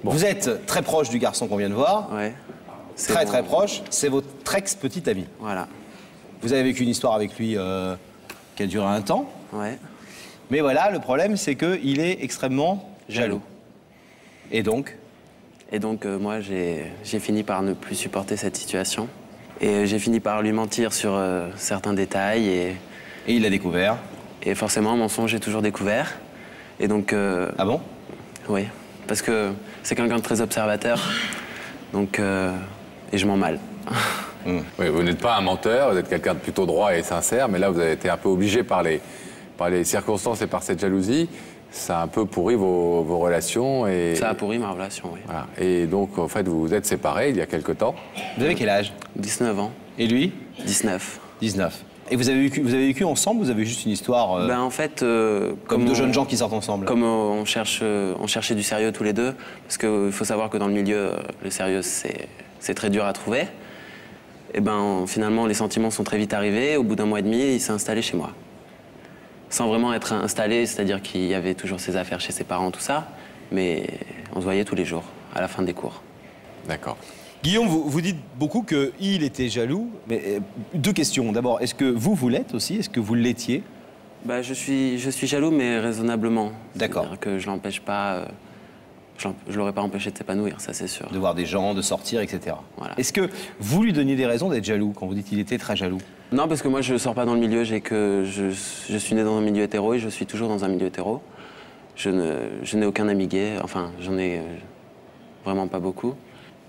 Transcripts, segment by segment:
Bon. Vous êtes très proche du garçon qu'on vient de voir. Ouais. Très proche. C'est votre ex-petit ami. Voilà. Vous avez vécu une histoire avec lui qui a duré un temps. Ouais. Mais voilà, le problème, c'est qu'il est extrêmement jaloux. Et donc moi, j'ai fini par ne plus supporter cette situation. Et j'ai fini par lui mentir sur certains détails. Et il l'a découvert. Et forcément, un mensonge, j'ai toujours découvert. Et donc... Ah bon? Oui. Parce que c'est quelqu'un de très observateur. Donc... et je mens mal. Oui, vous n'êtes pas un menteur, vous êtes quelqu'un de plutôt droit et sincère, mais là, vous avez été un peu obligé par les circonstances et par cette jalousie. Ça a un peu pourri vos relations. Et... Ça a pourri ma relation, oui. Voilà. Et donc, en fait, vous vous êtes séparés il y a quelque temps. Vous avez quel âge? 19 ans. Et lui? 19. 19. Et vous avez vécu ensemble ou vous avez juste une histoire Ben, en fait... comme deux jeunes gens qui sortent ensemble? Comme on cherchait du sérieux tous les deux. Parce qu'il faut savoir que dans le milieu, le sérieux, c'est très dur à trouver. Et ben, finalement, les sentiments sont très vite arrivés. Au bout d'un mois et demi, il s'est installé chez moi. Sans vraiment être installé, c'est-à-dire qu'il y avait toujours ses affaires chez ses parents, tout ça. Mais on se voyait tous les jours, à la fin des cours. D'accord. Guillaume, vous dites beaucoup qu'il était jaloux. Mais deux questions. D'abord, est-ce que vous l'êtes aussi? Est-ce que vous l'étiez? Bah, je suis jaloux, mais raisonnablement. D'accord. C'est-à-dire que je l'empêche pas... je l'aurais pas empêché de s'épanouir, ça c'est sûr. De voir des gens, de sortir, etc. Voilà. Est-ce que vous lui donniez des raisons d'être jaloux quand vous dites qu'il était très jaloux? Non, parce que moi je sors pas dans le milieu, je suis né dans un milieu hétéro et je suis toujours dans un milieu hétéro. Je n'ai aucun ami gay, enfin j'en ai vraiment pas beaucoup.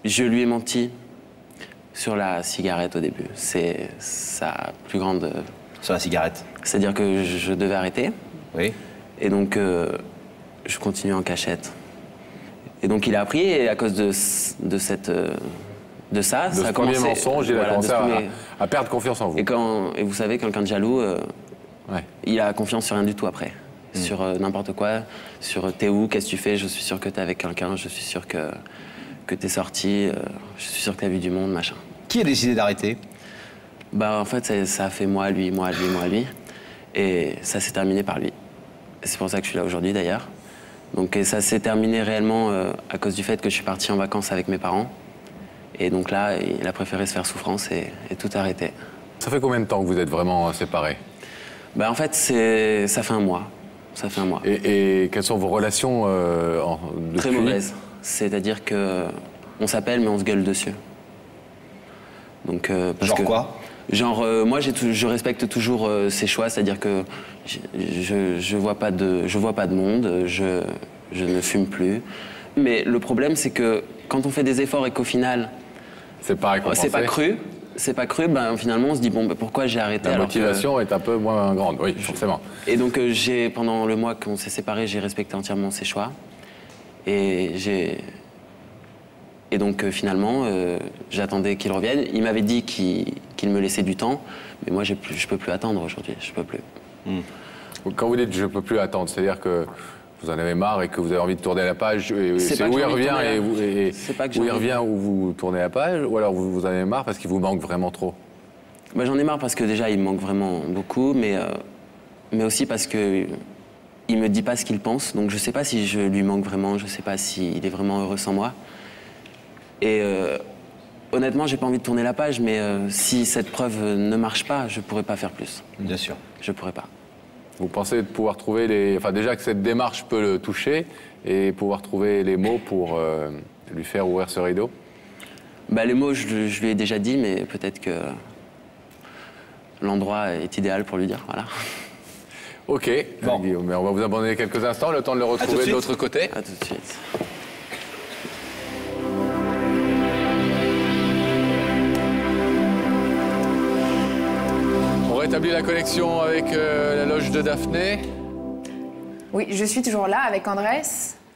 Je lui ai menti sur la cigarette au début. C'est sa plus grande... Sur la cigarette? C'est-à-dire que je devais arrêter. Oui. Et donc je continue en cachette. Et donc il a appris et à cause de ça a commencé... premier mensonge, il a commencé à perdre confiance en vous. Et vous savez, quelqu'un de jaloux, ouais. Il a confiance sur rien du tout après. Sur n'importe quoi, sur t'es où, qu'est-ce que tu fais, je suis sûr que t'es avec quelqu'un, je suis sûr que t'es sorti, je suis sûr que t'as vu du monde, machin. Qui a décidé d'arrêter? Bah en fait, ça a fait moi, lui. Et ça s'est terminé par lui. Et c'est pour ça que je suis là aujourd'hui d'ailleurs. Donc et ça s'est terminé réellement à cause du fait que je suis parti en vacances avec mes parents. Et donc là, il a préféré se faire souffrance et tout arrêter. Ça fait combien de temps que vous êtes vraiment séparés? Bah en fait, ça fait un mois. Ça fait un mois. Et quelles sont vos relations depuis? Très mauvaises. C'est-à-dire que on s'appelle mais on se gueule dessus. Donc parce genre que, quoi? Genre moi je respecte toujours ses choix, c'est-à-dire que je vois pas de monde, je ne fume plus. Mais le problème c'est que quand on fait des efforts et qu'au final c'est pas récompensé. C'est pas cru, ben finalement on se dit bon ben, pourquoi j'ai arrêté? La motivation est un peu moins grande, oui, forcément. Et donc pendant le mois qu'on s'est séparés, j'ai respecté entièrement ses choix. Et donc finalement, j'attendais qu'il revienne. Il m'avait dit qu'il me laissait du temps, mais moi je peux plus attendre aujourd'hui, je peux plus. Quand vous dites je peux plus attendre, c'est-à-dire que vous en avez marre et que vous avez envie de tourner la page, c'est où il revient où vous tournez la page, ou alors vous en avez marre parce qu'il vous manque vraiment trop? Bah, j'en ai marre parce que déjà il me manque vraiment beaucoup, mais aussi parce que il me dit pas ce qu'il pense, donc je sais pas si je lui manque vraiment, je sais pas s'il est vraiment heureux sans moi. Et honnêtement, j'ai pas envie de tourner la page, mais si cette preuve ne marche pas, je pourrais pas faire plus. Bien sûr. Je pourrais pas. Vous pensez pouvoir trouver Enfin, déjà que cette démarche peut le toucher, et pouvoir trouver les mots pour lui faire ouvrir ce rideau? Bah, les mots, je lui ai déjà dit, mais peut-être que l'endroit est idéal pour lui dire, voilà. Ok, bon. Guillaume, mais on va vous abandonner quelques instants, le temps de le retrouver de l'autre côté. À tout de suite. On rétablit la connexion avec la loge de Daphné. Oui, je suis toujours là avec Andrés.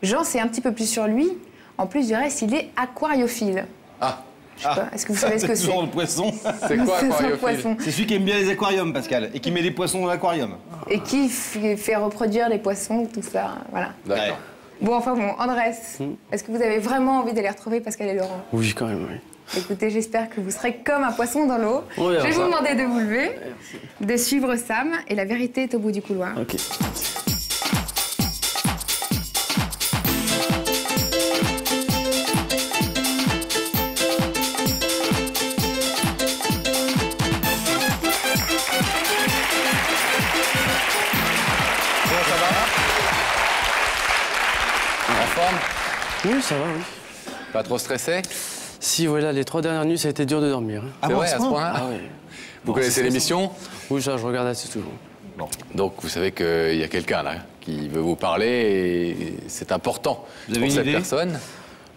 Jean, c'est un petit peu plus sur lui. En plus du reste, il est aquariophile. Ah. Je sais pas, est-ce que vous savez ce que c'est? Le poisson. C'est quoi aquariophile? C'est celui qui aime bien les aquariums, Pascal, et qui met des poissons dans l'aquarium. Et qui fait reproduire les poissons, tout ça, voilà. D'accord. Bon, enfin bon, Andrés, est-ce que vous avez vraiment envie d'aller retrouver Pascal et Laurent? Oui, quand même, oui. Écoutez, j'espère que vous serez comme un poisson dans l'eau. Oui, je vais vous demander de vous lever, de suivre Sam, et la vérité est au bout du couloir. Ok. Oui, ça va, oui. Pas trop stressé? Si, voilà, les 3 dernières nuits, ça a été dur de dormir. Hein. C'est vrai, à ce point-là? Ah oui. Vous connaissez l'émission? Oui, ça, je regarde assez souvent. Bon. Donc, vous savez qu'il y a quelqu'un là qui veut vous parler et c'est important Vous avez pour une cette idée personne.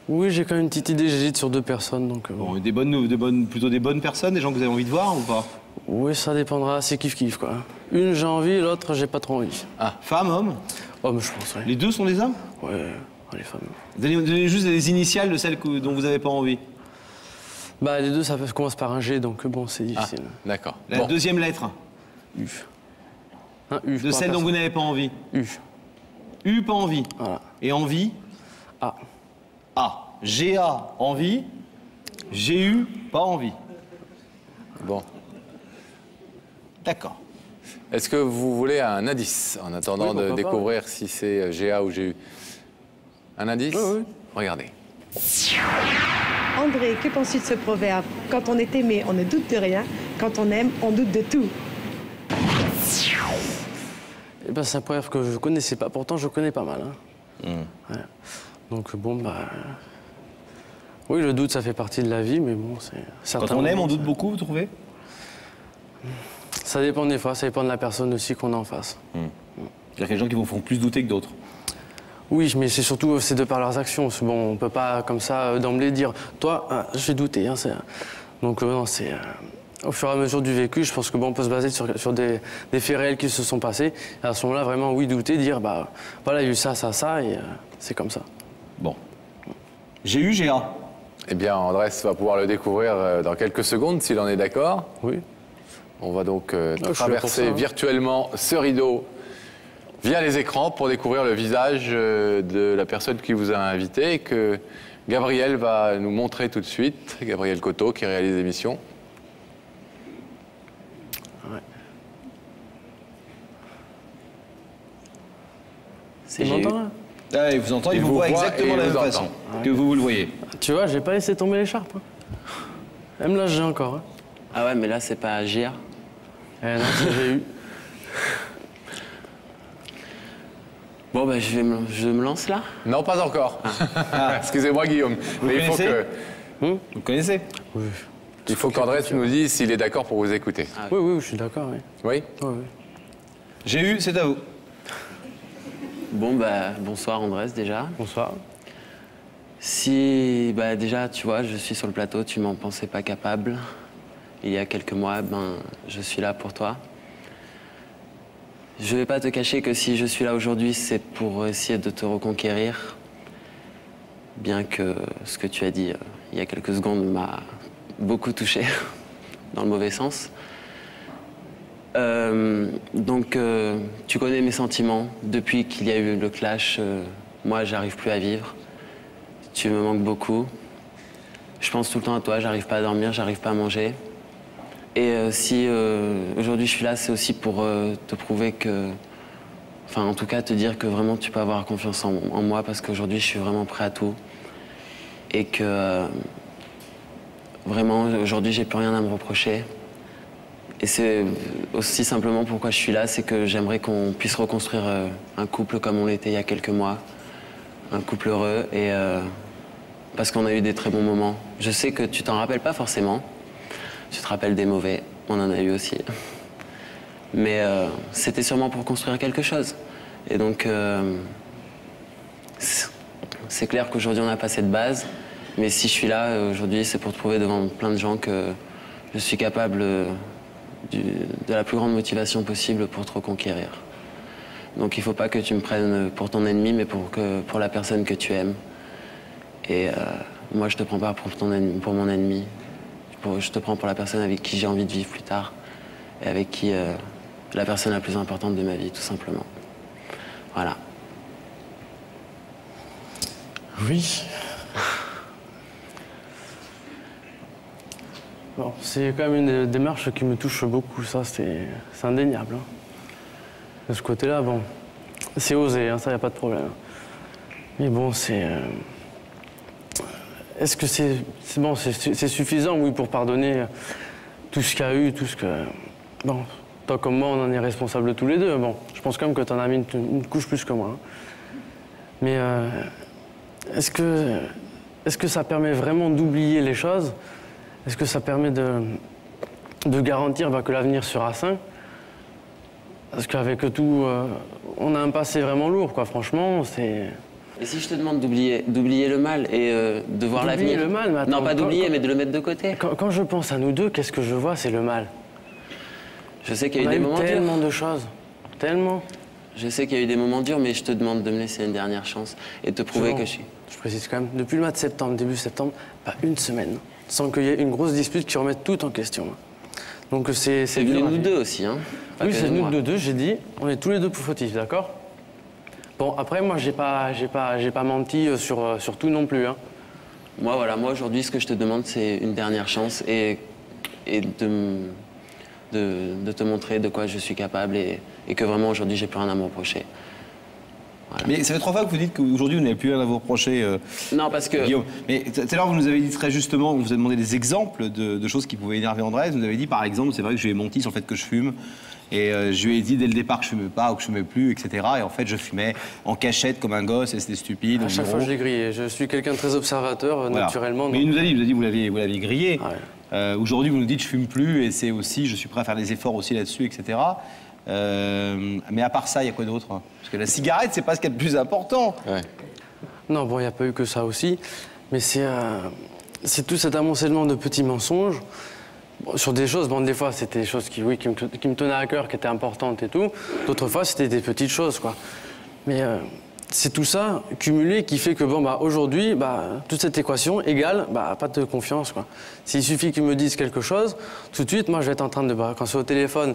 Oui, j'ai quand même une petite idée, j'hésite sur 2 personnes, donc... Bon, plutôt des bonnes personnes, des gens que vous avez envie de voir ou pas? Oui, ça dépendra, c'est kiff-kiff, quoi. Une, j'ai envie, l'autre, j'ai pas trop envie. Ah, femme, homme? Homme, je pense, oui. Les deux sont des hommes? Ouais, les femmes. Donnez juste les initiales de celles dont vous n'avez pas envie. Bah, les deux, ça commence par un G, donc bon, c'est difficile. Ah, d'accord. La deuxième lettre U. Un U. de celle dont vous n'avez pas envie. U. U, pas envie. Voilà. Et envie? A. A. G-A, envie. G-U, pas envie. Bon. D'accord. Est-ce que vous voulez un indice en attendant de découvrir si c'est GA ou GU? Un indice? Oui. Regardez. André, que penses-tu de ce proverbe? Quand on est aimé, on ne doute de rien. Quand on aime, on doute de tout. Eh ben, c'est un proverbe que je connaissais pas, pourtant je connais pas mal. Hein. Ouais. Donc bon, bah... Oui, le doute, ça fait partie de la vie, mais bon, c'est... Quand on aime, on doute beaucoup, vous trouvez? Ça dépend des fois, ça dépend de la personne aussi qu'on a en face. Il y a des gens qui vous font plus douter que d'autres. Oui, mais c'est surtout de par leurs actions. Bon, on peut pas comme ça d'emblée dire « Toi, je vais douter. Hein, ». Donc non, c'est... Au fur et à mesure du vécu, je pense que bon, on peut se baser sur des faits réels qui se sont passés. Et à ce moment-là, vraiment, oui, douter, dire, bah, voilà, il y a eu ça, et c'est comme ça. Bon. J'ai eu GA. Eh bien, Andrés va pouvoir le découvrir dans quelques secondes, s'il en est d'accord. Oui. On va donc traverser traverser virtuellement ce rideau via les écrans pour découvrir le visage de la personne qui vous a invité et que Gabriel va nous montrer tout de suite. Gabriel Coteau, qui réalise l'émission. C'est m'entend là? Ah, il vous entend, il vous voit exactement de la même façon que vous le voyez. Tu vois, j'ai pas laissé tomber l'écharpe. Hein. Même là, j'ai encore. Hein. Ah ouais, mais là, c'est pas GA. Eh non, j'ai eu. Bon, bah, je me lance là. Non, pas encore. Excusez-moi, Guillaume. Vous mais il faut que... Vous connaissez? Oui. Il faut qu'Andrés nous dise s'il est d'accord pour vous écouter. Ah, oui, je suis d'accord, oui. Oui? Oui. J'ai eu, c'est à vous. Bon, bah, bonsoir Andrés, déjà. Bonsoir. Si, bah, déjà, tu vois, je suis sur le plateau, tu m'en pensais pas capable. Il y a quelques mois, ben, je suis là pour toi. Je vais pas te cacher que si je suis là aujourd'hui, c'est pour essayer de te reconquérir. Bien que ce que tu as dit il y a quelques secondes m'a beaucoup touché, dans le mauvais sens. Tu connais mes sentiments. Depuis qu'il y a eu le clash, moi, j'arrive plus à vivre. Tu me manques beaucoup. Je pense tout le temps à toi, j'arrive pas à dormir, j'arrive pas à manger. Et si aujourd'hui je suis là, c'est aussi pour te prouver que... Enfin, en tout cas, te dire que vraiment tu peux avoir confiance en moi parce qu'aujourd'hui, je suis vraiment prêt à tout. Et que... vraiment, aujourd'hui, j'ai plus rien à me reprocher. Et c'est aussi simplement pourquoi je suis là, c'est que j'aimerais qu'on puisse reconstruire un couple comme on l'était il y a quelques mois. Un couple heureux et... parce qu'on a eu des très bons moments. Je sais que tu t'en rappelles pas forcément. Tu te rappelles des mauvais, on en a eu aussi. Mais c'était sûrement pour construire quelque chose. Et donc, c'est clair qu'aujourd'hui on n'a pas cette base. Mais si je suis là aujourd'hui, c'est pour te prouver devant plein de gens que je suis capable de la plus grande motivation possible pour te reconquérir. Donc il ne faut pas que tu me prennes pour ton ennemi, mais pour la personne que tu aimes. Et moi, je te prends pas pour mon ennemi. Je te prends pour la personne avec qui j'ai envie de vivre plus tard. Et avec qui la personne la plus importante de ma vie, tout simplement. Voilà. Oui. Bon, c'est quand même une démarche qui me touche beaucoup, ça, c'est indéniable. Hein. De ce côté-là, bon, c'est osé, hein, ça, y a pas de problème. Mais bon, c'est... Est-ce que c'est bon, c'est suffisant, oui, pour pardonner tout ce qu'il y a eu, tout ce que... Bon, toi comme moi, on en est responsables tous les deux. Bon, je pense quand même que tu en as mis une couche plus que moi. Hein. Mais est-ce que ça permet vraiment d'oublier les choses? Est-ce que ça permet de garantir que l'avenir sera sain? Parce qu'avec tout, on a un passé vraiment lourd, quoi. Franchement, c'est... Et si je te demande d'oublier le mal et de voir l'avenir? D'oublier le mal, mais attends, non, pas d'oublier, mais de le mettre de côté. Quand je pense à nous deux, qu'est-ce que je vois? C'est le mal. Je sais qu'il y a eu des moments durs. Tellement de choses. Tellement. Je sais qu'il y a eu des moments durs, mais je te demande de me laisser une dernière chance et de te prouver que je suis... Je précise quand même, depuis le mois de septembre, début septembre, pas une semaine, sans qu'il y ait une grosse dispute qui remette tout en question. Donc c'est venu nous deux aussi, hein? Oui, c'est nous deux, j'ai dit, on est tous les deux fautifs, d'accord? Bon, après, moi, j'ai pas menti sur tout non plus, hein. Moi, voilà, moi, aujourd'hui, ce que je te demande, c'est une dernière chance et de te montrer de quoi je suis capable et que vraiment, aujourd'hui, j'ai plus rien à me reprocher. Voilà. Mais ça fait 3 fois que vous dites qu'aujourd'hui, vous n'avez plus rien à vous reprocher. Non, parce que... Guillaume. Mais tout à l'heure, vous nous avez dit très justement, vous avez demandé des exemples de choses qui pouvaient énerver Andrés. Vous nous avez dit, par exemple, c'est vrai que je lui ai menti sur le fait que je fume. Et je lui ai dit dès le départ que je fumais pas ou que je fumais plus, etc. Et en fait, je fumais en cachette comme un gosse et c'était stupide. À chaque fois, je l'ai grillé. Je suis quelqu'un de très observateur, voilà. Naturellement. Mais il nous a dit, vous l'aviez grillé. Ouais. Aujourd'hui, vous nous dites je fume plus et c'est aussi, je suis prêt à faire des efforts aussi là-dessus, etc. Mais à part ça, il y a quoi d'autre? Parce que la cigarette, c'est pas ce qu'il y a de plus important. Ouais. Non, bon, il n'y a pas eu que ça aussi. Mais c'est tout cet amoncellement de petits mensonges. Bon, sur des choses, bon, des fois, c'était des choses qui me tenaient à cœur, qui étaient importantes et tout. D'autres fois, c'était des petites choses, quoi. Mais c'est tout ça cumulé qui fait que, bon, aujourd'hui, toute cette équation égale, pas de confiance, quoi. S'il suffit qu'ils me disent quelque chose, tout de suite, moi, je vais être en train de... quand c'est au téléphone,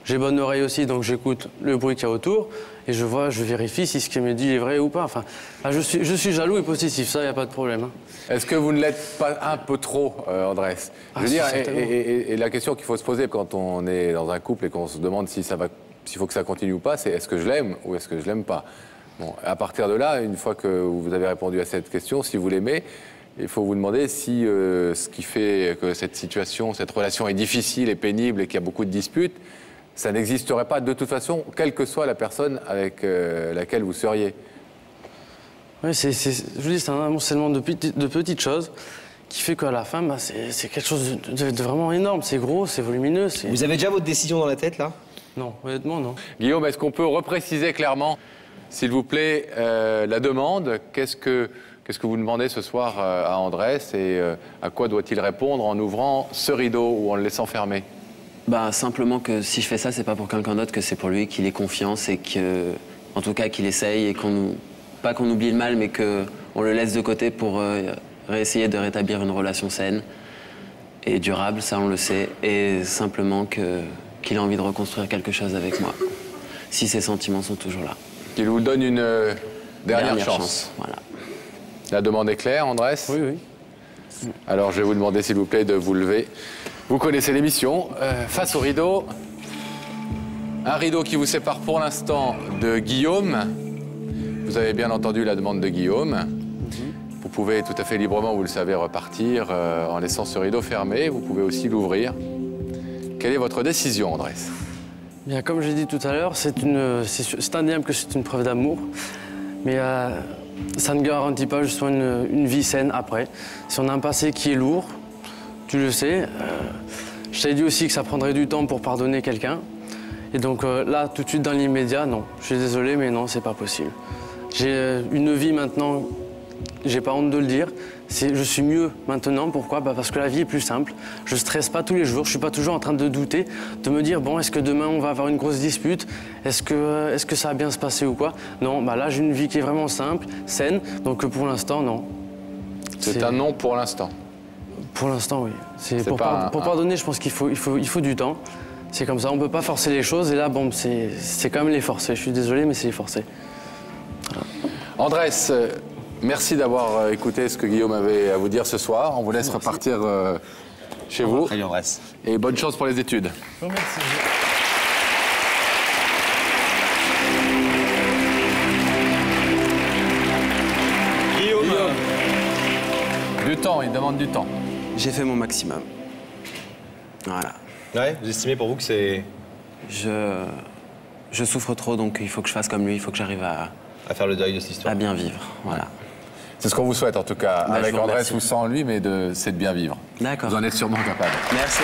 j'ai bonne oreille aussi, donc j'écoute le bruit qu'il y a autour et je vérifie si ce qu'il me dit est vrai ou pas. Enfin, je suis jaloux et possessif, ça, il n'y a pas de problème. Hein. Est-ce que vous ne l'êtes pas un peu trop, Andrés? Je veux dire, et la question qu'il faut se poser quand on est dans un couple et qu'on se demande s'il faut que ça continue ou pas, c'est est-ce que je l'aime ou est-ce que je l'aime pas? Bon, à partir de là, une fois que vous avez répondu à cette question, si vous l'aimez, il faut vous demander si ce qui fait que cette situation, cette relation est difficile et pénible et qu'il y a beaucoup de disputes, ça n'existerait pas de toute façon, quelle que soit la personne avec laquelle vous seriez. Oui, je vous dis, c'est un amoncellement de petites choses qui fait qu'à la fin, c'est quelque chose de vraiment énorme. C'est gros, c'est volumineux. Vous avez déjà votre décision dans la tête, là? Non, honnêtement, non. Guillaume, est-ce qu'on peut repréciser clairement, s'il vous plaît, la demande? Qu'est-ce que vous demandez ce soir à Andrés et à quoi doit-il répondre en ouvrant ce rideau ou en le laissant fermer? Simplement que si je fais ça, c'est pas pour quelqu'un d'autre, que c'est pour lui, qu'il ait confiance et que, en tout cas, qu'il essaye et pas qu'on oublie le mal, mais qu'on le laisse de côté pour réessayer de rétablir une relation saine et durable, ça on le sait, et simplement qu'il a envie de reconstruire quelque chose avec moi, si ses sentiments sont toujours là. Qu'il vous donne une dernière chance. Voilà. La demande est claire, Andrés? Oui, oui. Alors je vais vous demander, s'il vous plaît, de vous lever. Vous connaissez l'émission. Face au rideau, un rideau qui vous sépare pour l'instant de Guillaume. Vous avez bien entendu la demande de Guillaume. Vous pouvez tout à fait librement, vous le savez, repartir en laissant ce rideau fermé. Vous pouvez aussi l'ouvrir. Quelle est votre décision, Andrés? Bien, comme j'ai dit tout à l'heure, c'est indéniable que c'est une preuve d'amour. Mais ça ne garantit pas justement une vie saine après. Si on a un passé qui est lourd, tu le sais, je t'ai dit aussi que ça prendrait du temps pour pardonner quelqu'un. Et donc là, tout de suite dans l'immédiat, non. Je suis désolé, mais non, c'est pas possible. J'ai une vie maintenant, j'ai pas honte de le dire. Je suis mieux maintenant, pourquoi? Parce que la vie est plus simple. Je stresse pas tous les jours, je suis pas toujours en train de douter, de me dire, bon, est-ce que demain on va avoir une grosse dispute? Est-ce que ça va bien se passer ou quoi? Non, là j'ai une vie qui est vraiment simple, saine, donc pour l'instant, non. C'est un non pour l'instant? Pour l'instant, oui. Pour pardonner, je pense qu'il faut du temps. C'est comme ça, on ne peut pas forcer les choses. Et là, bon, c'est quand même les forcer. Je suis désolé, mais c'est les forcer. Voilà. Andrés, merci d'avoir écouté ce que Guillaume avait à vous dire ce soir. On vous laisse repartir chez vous. Très bien, Andrés. Et bonne chance pour les études. Je vous remercie. Guillaume. Du temps, il demande du temps. J'ai fait mon maximum. Voilà. Ouais, vous estimez pour vous que c'est... Je souffre trop, donc il faut que je fasse comme lui, il faut que j'arrive à faire le deuil de cette histoire. À bien vivre, voilà. C'est ce qu'on vous souhaite en tout cas, Bah, avec Andrés ou sans lui, mais c'est de bien vivre. D'accord. Vous en êtes sûrement capable. Merci.